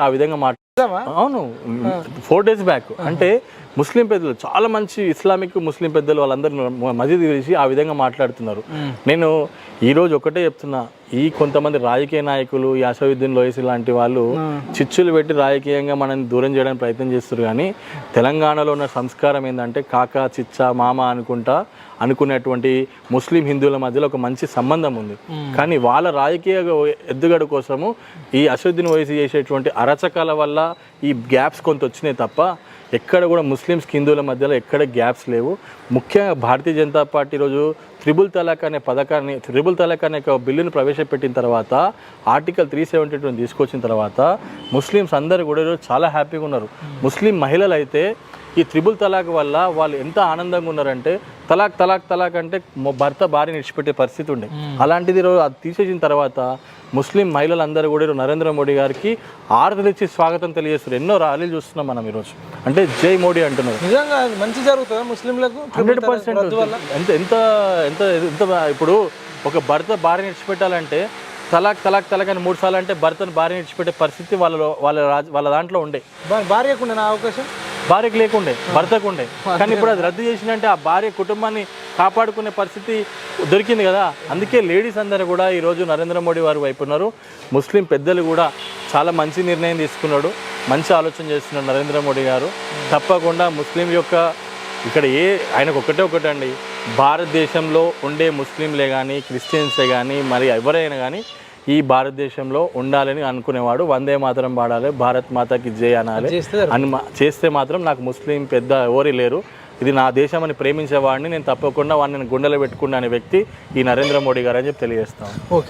ఆ విధంగా అవును 4 days బ్యాక్ అంటే ముస్లిం పెద్దలు చాలా మంచి ఇస్లామిక్ ముస్లిం పెద్దలు వాళ్ళందరూ మసీద్ గురించి ఆ విధంగా మాట్లాడుతున్నారు. నేను ఈరోజు ఒకటే చెప్తున్నా, ఈ కొంతమంది రాజకీయ నాయకులు ఈ అసదుద్దీన్ ఓవైసీ లాంటి వాళ్ళు చిచ్చులు పెట్టి రాజకీయంగా మనల్ని దూరం చేయడానికి ప్రయత్నం చేస్తారు. కానీ తెలంగాణలో ఉన్న సంస్కారం ఏంటంటే కాకా చిచ్చా మామ అనుకునేటువంటి ముస్లిం హిందువుల మధ్యలో ఒక మంచి సంబంధం ఉంది. కానీ వాళ్ళ రాజకీయ ఎద్దుగడ కోసము ఈ అసదుద్దీన్ ఓవైసీ చేసేటువంటి అరచకాల వల్ల ఈ గ్యాప్స్ కొంత వచ్చినాయి తప్ప ఎక్కడ కూడా ముస్లిమ్స్ హిందువుల మధ్యలో ఎక్కడ గ్యాప్స్ లేవు. ముఖ్యంగా భారతీయ జనతా పార్టీ రోజు త్రిబుల్ తలాక్ అనే ఒక బిల్లును ప్రవేశపెట్టిన తర్వాత ఆర్టికల్ 372 తీసుకొచ్చిన తర్వాత ముస్లిమ్స్ అందరూ కూడా ఈరోజు చాలా హ్యాపీగా ఉన్నారు. ముస్లిం మహిళలు అయితే ఈ త్రిబుల్ తలాక్ వల్ల వాళ్ళు ఎంత ఆనందంగా ఉన్నారంటే తలాక్ అంటే భర్త భార్యని విడిచిపెట్టే పరిస్థితి ఉండే. అలాంటిది ఈరోజు అది తీసేసిన తర్వాత ముస్లిం మహిళలందరూ కూడా నరేంద్ర మోడీ గారికి ఆరతులిచ్చి స్వాగతం తెలియజేస్తారు. ఎన్నో ర్యాలీలు చూస్తున్నాం మనం ఈరోజు. అంటే జై మోడీ అంటున్నారు. నిజంగా మంచి జరుగుతుంది ముస్లింలకు 100%. ఎంత ఇప్పుడు ఒక భర్త భార్యని విడిచిపెట్టాలంటే తలాక్ అని 3 సార్లు అంటే భర్తను భార్యని విడిచిపెట్టే పరిస్థితి వాళ్ళ దాంట్లో ఉండే. భార్యకు ఉండే అవకాశం భార్యకు లేకుండే, భర్తకు ఉండే. కానీ ఇప్పుడు అది రద్దు చేసినంటే ఆ భార్య కుటుంబాన్ని కాపాడుకునే పరిస్థితి దొరికింది కదా. అందుకే లేడీస్ అందరూ కూడా ఈరోజు నరేంద్ర మోడీ వారి వైపు ఉన్నారు. ముస్లిం పెద్దలు కూడా చాలా మంచి నిర్ణయం తీసుకున్నాడు, మంచి ఆలోచన చేస్తున్నాడు నరేంద్ర మోడీ గారు. తప్పకుండా ముస్లిం యొక్క ఇక్కడ ఆయనకు ఒకటే భారతదేశంలో ఉండే ముస్లింలే కానీ క్రిస్టియన్సే కానీ మరి ఎవరైనా కానీ ఈ భారతదేశంలో ఉండాలని అనుకునేవాడు. వందే మాతరం పాడాలి, భారత్ మాతాకి జై అనాలి అని చేస్తే మాత్రం నాకు ముస్లిం పెద్ద ఎవరు లేరు. ఇది నా దేశం అని ప్రేమించేవాడిని, నేను తప్పకుండా వాడిని గుండెలో పెట్టుకున్న అనే వ్యక్తి ఈ నరేంద్ర మోడీ గారు అని చెప్పి తెలియజేస్తాను. ఓకే.